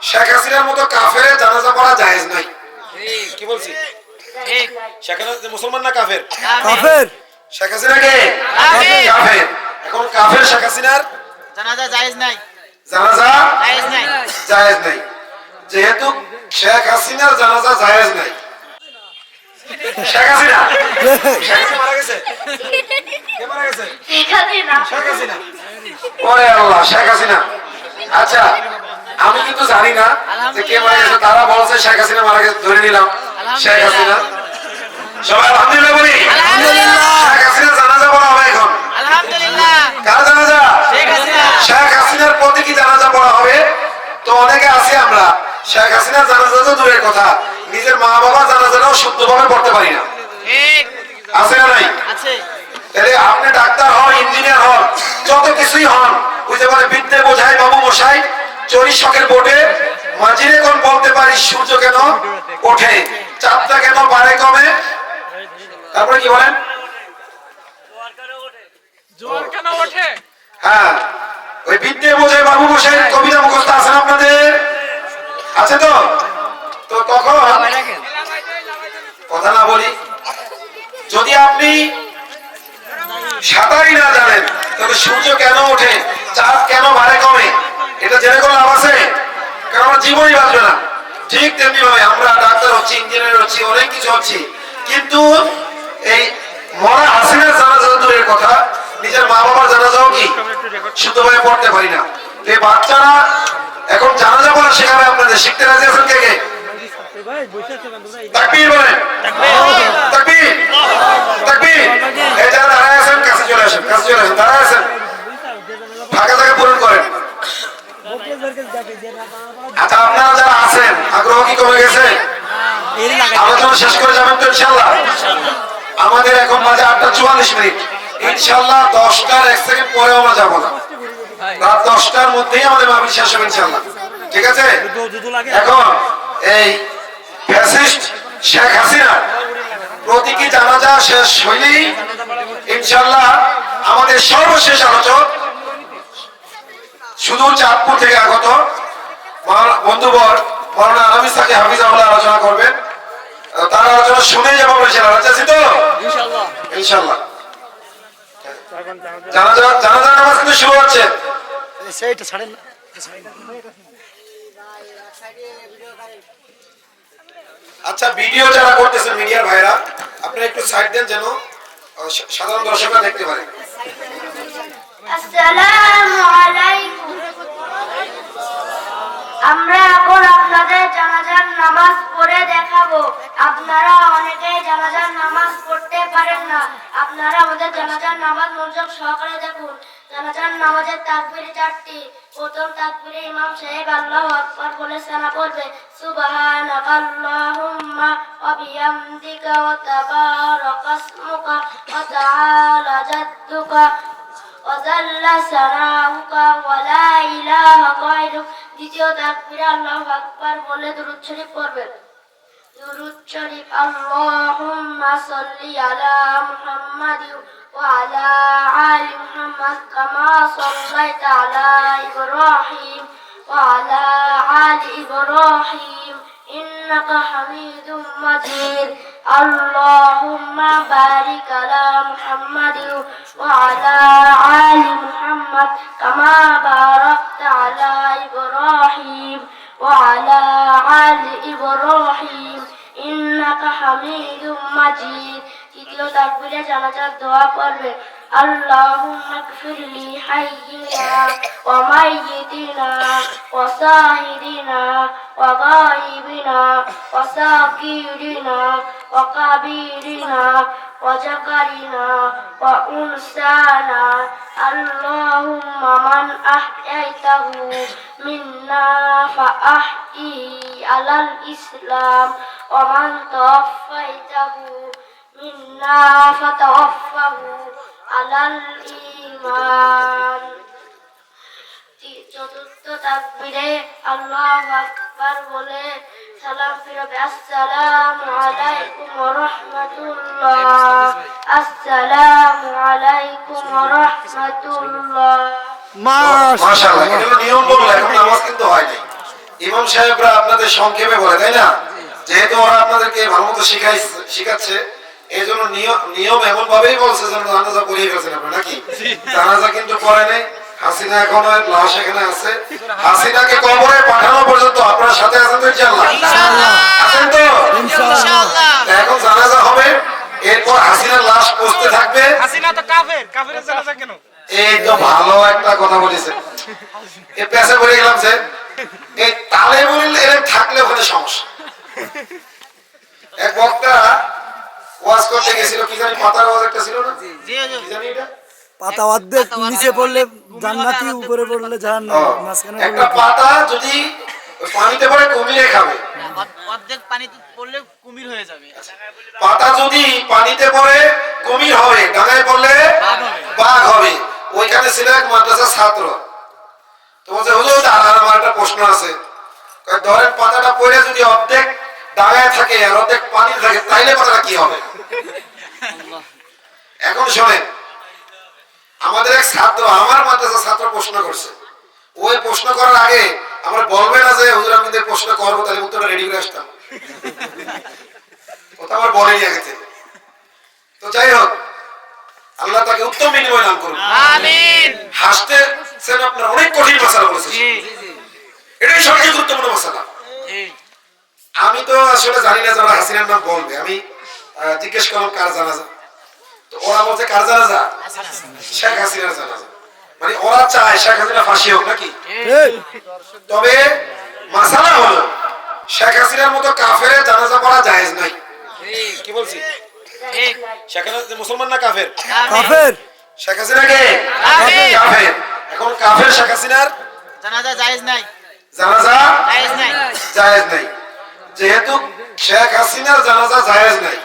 শেখ হাসিনার মতো কাফের জানাজা পড়া জায়েজ নাই। কি বলছি? শেখ হাসিনা মুসলমান না কাফের? কাফের। শেখ হাসিনা কে? কাফের। এখন কাফের শেখ হাসিনার জানাজা জায়েজ নাই। জানাজা জায়েজ নাই। জায়েজ নাই। যেহেতু শেখ হাসিনার জানাজা জায়েজ নাই, শেখ হাসিনা মারা গেছে। কে মারা গেছে? শেখ হাসিনা। ওরে আল্লাহ, শেখ হাসিনা। আচ্ছা, আমি কিন্তু জানি না যে কে মারা গেছে। তারা বলছে শেখ হাসিনা মারা গেছে, ধরে নিলাম শেখ হাসিনা। সবাই আলহামদুলিল্লাহ বলি। শেখ হাসিনা জানাজা পড়া হবে এখন। আলহামদুলিল্লাহ। কার জানাজা? শেখ হাসিনা। শেখ হাসিনার প্রতি কি জানাজা পড়া হবে? তো অনেকে আছে আমরা শেখ হাসিনার জানাজা তো দূরের কথা, নিজের মা বাবা জানাজাটাও শুদ্ধভাবে পড়তে পারি না। ঠিক আছে না নাই? আছে। তাহলে আপনি ডাক্তার হন, ইঞ্জিনিয়ার হন, যত কিছুই হন, ওই যে বলে বিদ্যে বোঝাই বাবু মশাই, চড়ি শখের বোটে মাঝিরে কোন বলতে পারি সূর্য কেন ওঠে, চাঁদটা কেন বাড়ে কমে, তারপরে কি বলেন? জোয়ার কেন ওঠে? হ্যাঁ, ওই বিদ্যে বোঝাই বাবু মশাই কবিতা মুখস্থ আছে না আপনাদের? আছে তো? তো তখন কথা না বলি, যদি আপনি সাঁতারই না জানেন তবে সূর্য কেন ওঠে, চাঁদ কেন বাড়ে কমে, এটা জেনে কোনো লাভ আছে? কারণ আমার জীবনই বাঁচবে না। ঠিক তেমনি ভাবে আমরা ডাক্তার হচ্ছি, ইঞ্জিনিয়ার হচ্ছি, অনেক কিছু হচ্ছি, কিন্তু এই মরা হাসিনার জানাজা দূরের কথা, নিজের মা বাবার জানাজাও কি শুদ্ধভাবে পড়তে পারি না। এই বাচ্চারা এখন জানাজা পড়া শেখাবে আপনাদের, শিখতে রাজি আছেন কে কে? তাকবীর বলেন। তাকবীর, তাকবীর। এই যারা দাঁড়ায় আছেন কাছে চলে আসেন, কাছে চলে আসেন, দাঁড়ায় আছেন, ফাঁকা জায়গা পূরণ করেন। আচ্ছা, আপনারা যারা আছেন আগ্রহ কি কমে গেছে? আলোচনা শেষ করে যাবেন তো ইনশাআল্লাহ? আমাদের এখন বাজে 8:44। ইনশাআল্লাহ 10টার 1 সেকেন্ড পরে আমরা যাবো না, রাত 10টার মধ্যেই আমাদের মাহফিল শেষ হবে ইনশাআল্লাহ। ঠিক আছে? এখন এই ফ্যাসিস্ট শেখ হাসিনা প্রতীকী জানাজা শেষ হইলেই ইনশাআল্লাহ আমাদের সর্বশেষ আলোচক সুদূর চাঁদপুর থেকে আগত বন্ধুবর মৌলানা আলামিস সাকি হাফিজাহুল্লাহ আলোচনা করবেন। তার আলোচনা শুনেই যাবো ইনশাআল্লাহ। রাজি আছি তো? ইনশাআল্লাহ, ইনশাআল্লাহ। জানাজা নামাজ কিন্তু শুরু হচ্ছে। সেইটা ছাড়েন না। আচ্ছা, ভিডিও যারা করতেছেন মিডিয়ার ভাইরা, আপনারা একটু সাইড দেন যেন সাধারণ দর্শকরা দেখতে পারে। আসসালামু আলাইকুম। আমরা এখন আপনাদের জানাজার নামাজ পড়ে দেখাবো। আপনারা অনেকেই জানাজার নামাজ পড়তে পারেন না, আপনারা আমাদের জানাজার নামাজ মনোযোগ সহকারে দেখুন। জানাজার নামাজের তাকবীর 4টি। প্রথম তাকবীরে ইমাম সাহেব আল্লাহু আকবার বলে সানা পড়বে, সুবহানাকাল্লাহুম্মা ওয়া বিহামদিকা ওয়া তাবারাকা ইসমুকা ওয়া তাআলা জাদ্দুকা ওয়া জাল্লা সানাউকা ওয়া লা ইলাহা গায়রুক। দ্বিতীয় তাকবীরে আল্লাহু আকবার বলে দুরূদ শরীফ পড়বেন। দুরূদ শরীফ, আল্লাহুম্মা সাল্লি আলা মুহাম্মাদিন ওয়া আলা আলি মুহাম্মাদ কামা সাল্লাইতা আলা ইব্রাহিম ওয়া আলা আলি ইব্রাহিম ইন্নাকা হামিদুম মাজিদ। আল্লাহুম্মা বারিক আলা মুহাম্মাদিন ওয়া আলা আলি মুহাম্মাদ কামা বারাকতা আলা ইব্রাহিম ওয়া আলা আলি ইব্রাহিম ইন্নাকা হামিদুম মাজিদ। তৃতীয় তাকবীরে জানাজার দোয়া পড়বে, আল্লাহুম্মা গফিরলি হাইয়িনা ওয়া মাইয়িতিনা ওয়া শাহিদিনা ওয়া গায়িবিনা ওয়া সাগীরিনা ওয়া কাবীরিনা ওয়া যাকারিনা ওয়া উনসানা। আল্লাহুম্মা মান আহয়াইতাহু মিন্না ফাআহয়ি আলাল ইসলাম ওয়া মান তাওয়াফাইতাহু মিন্না ফাতাওয়াফাহু আলাল ঈমান। চতুর্থ তাকবীরে আল্লাহু আকবার বলে সালাম ফিরাবে, আসসালামু আলাইকুম ওয়া রাহমাতুল্লাহ, আসসালামু আলাইকুম ওয়া রাহমাতুল্লাহ। মাশাআল্লাহ। এটা নিয়ম বললাম, এখন নামাজ কিন্তু হয়নি। ইমাম সাহেবরা আপনাদের সংক্ষেপে বলে, তাই না? যেহেতু ওরা আপনাদেরকে ভালো মতো শিখাচ্ছে, এই জন্য নিয়ম এমন ভাবেই বলছে যেন জানাজা পড়িয়ে গেছেন আপনারা, নাকি? জানাজা কিন্তু পড়ে নেই। হাসিনা এখনো লাশ এখানে আছে। হাসিনাকে কবরে পাঠানো পর্যন্ত আপনার সাথে আছেন তো ইনশাআল্লাহ? আছেন তো? ইনশাআল্লাহ। তা এখন জানাজা হবে, এরপর হাসিনার লাশ পৌঁছতে থাকবে। হাসিনা তো কাফের, কাফেরের জানাজা কেন? এই তো ভালো একটা কথা বলেছে। এই পেছে বলে গেলাম যে এই তালে বললে এরকম থাকলে ওখানে সমস্যা। এক বক্তা ওয়াজ করতে গেছিল, কি জানি পাতার ওয়াজ একটা ছিল না, জি জি। কি জানি এটা? পাতা অর্ধেক নিচে পড়লে জান্নাতি, উপরে পড়লে জাহান্নাম, ও, মাঝখানে একটা পড়লে পাতা যদি পানিতে পড়ে কুমিরে খাবে, অর্ধেক পানিতে পড়লে কুমির হয়ে যাবে। পাতা যদি পানিতে পড়ে কুমির হবে, ডাঙায় পড়লে বাঘ হবে। ওইখানে ছিল এক মাদ্রাসার ছাত্র, তো বলছে হুজুর আমার একটা প্রশ্ন আছে। কয়, ধরেন পাতাটা পড়ে যদি অর্ধেক ডাঙায় থাকে আর অর্ধেক পানি থাকে, তাইলে পাতাটা কি হবে? এখন শোনেন, আমাদের এক ছাত্র, আমার মাদ্রাসার ছাত্র প্রশ্ন করছে। ওই প্রশ্ন করার আগে আমরা বলবে না যে হুজুর আমি কিন্তু এই প্রশ্ন করবো, তাহলে উত্তরটা রেডি করে আসতাম। ও তো আমার বলেনি আগে থেকে। তো যাই হোক, আল্লাহ তাকে উত্তম বিনিময় দান করুন। আমিন। হাসতেছেন, আপনার অনেক কঠিন মশলা বলেছেন, জি এটাই সবচেয়ে গুরুত্বপূর্ণ মশলা। জি। আমি তো আসলে জানি না যারা হাসিনার নাম বলবে, আমি জিজ্ঞেস করলাম কার জানাজা, তো ওরা বলছে কার জানাজা? শেখ হাসিনার জানাজা। মানে ওরা চায় শেখ হাসিনা ফাঁসি হোক, নাকি? এই, তবে মাসালা হলো শেখ হাসিনার মতো কাফের জানাজা পড়া জায়েজ নাই। কি বলছি? ঠিক। শেখ হাসিনা মুসলমান না কাফের? কাফের। শেখ হাসিনা কে? কাফের। কাফের। এখন কাফের শেখ হাসিনার জানাজা জায়েজ নাই, জানাজা জায়েজ নাই। জায়েজ নাই। যেহেতু শেখ হাসিনার জানাজা জায়েজ নাই,